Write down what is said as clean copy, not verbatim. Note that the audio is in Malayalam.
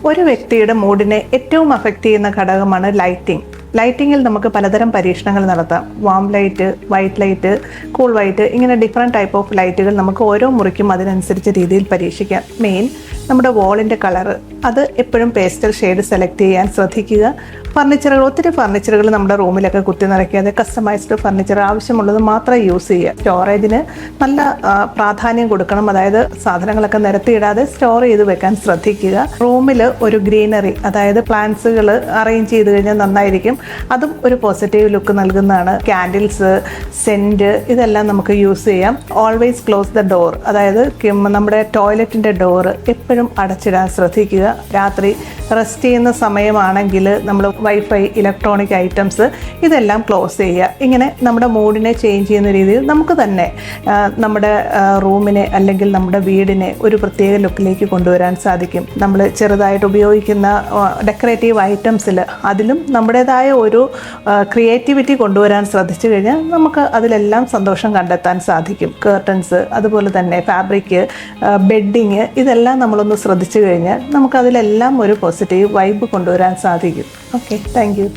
ഒരു വ്യക്തിയുടെ മൂഡിനെ ഏറ്റവും അഫക്റ്റ് ചെയ്യുന്ന ഘടകമാണ് ലൈറ്റിംഗ്. ലൈറ്റിങ്ങിൽ നമുക്ക് പലതരം പരീക്ഷണങ്ങൾ നടത്താം. Warm light, white light, cool white, ഇങ്ങനെ ഡിഫറെൻറ്റ് ടൈപ്പ് ഓഫ് ലൈറ്റുകൾ നമുക്ക് ഓരോ മുറിക്കും അതിനനുസരിച്ച് രീതിയിൽ പരീക്ഷിക്കാം. മെയിൻ നമ്മുടെ വോളിൻ്റെ കളറ്, അത് എപ്പോഴും പേസ്റ്റൽ ഷെയ്ഡ് സെലക്ട് ചെയ്യാൻ ശ്രദ്ധിക്കുക. ഒത്തിരി ഫർണിച്ചറുകൾ നമ്മുടെ റൂമിലൊക്കെ കുത്തി നിറയ്ക്കാതെ കസ്റ്റമൈസ്ഡ് ഫർണിച്ചർ ആവശ്യമുള്ളത് മാത്രം യൂസ് ചെയ്യുക. സ്റ്റോറേജിന് നല്ല പ്രാധാന്യം കൊടുക്കണം. അതായത് സാധനങ്ങളൊക്കെ നിരത്തിയിടാതെ സ്റ്റോർ ചെയ്ത് വെക്കാൻ ശ്രദ്ധിക്കുക. റൂമിൽ ഒരു ഗ്രീനറി, അതായത് പ്ലാന്റ്സുകൾ അറേഞ്ച് ചെയ്ത് കഴിഞ്ഞാൽ നന്നായിരിക്കും. അതും ഒരു പോസിറ്റീവ് ലുക്ക് നൽകുന്നതാണ്. ക്യാൻഡിൽസ്, സെൻറ്റ്, ഇതെല്ലാം നമുക്ക് യൂസ് ചെയ്യാം. ഓൾവേസ് ക്ലോസ് ദ ഡോർ, അതായത് നമ്മുടെ ടോയ്ലറ്റിൻ്റെ ഡോറ് എപ്പോഴും അടച്ചിടാൻ ശ്രദ്ധിക്കുക. രാത്രി റെസ്റ്റ് ചെയ്യുന്ന സമയമാണെങ്കിൽ നമ്മൾ വൈഫൈ, ഇലക്ട്രോണിക് ഐറ്റംസ് ഇതെല്ലാം ക്ലോസ് ചെയ്യുക. ഇങ്ങനെ നമ്മുടെ മൂഡിനെ ചേഞ്ച് ചെയ്യുന്ന രീതിയിൽ നമുക്ക് തന്നെ നമ്മുടെ റൂമിനെ അല്ലെങ്കിൽ നമ്മുടെ വീടിനെ ഒരു പ്രത്യേക ലുക്കിലേക്ക് കൊണ്ടുവരാൻ സാധിക്കും. നമ്മൾ ചെറുതായിട്ട് ഉപയോഗിക്കുന്ന ഡെക്കറേറ്റീവ് ഐറ്റംസിൽ അതിലും നമ്മുടേതായ ഒരു ക്രിയേറ്റിവിറ്റി കൊണ്ടുവരാൻ ശ്രദ്ധിച്ചു കഴിഞ്ഞാൽ നമുക്ക് അതിലെല്ലാം സന്തോഷം കണ്ടെത്താൻ സാധിക്കും. കേർട്ടൻസ്, അതുപോലെ തന്നെ ഫാബ്രിക്, ബെഡിങ്, ഇതെല്ലാം നമ്മളൊന്ന് ശ്രദ്ധിച്ചു കഴിഞ്ഞാൽ നമുക്കതിലെല്ലാം ഒരു പോസിറ്റീവ് വൈബ് കൊണ്ടുവരാൻ സാധിക്കും. Okay, thank you.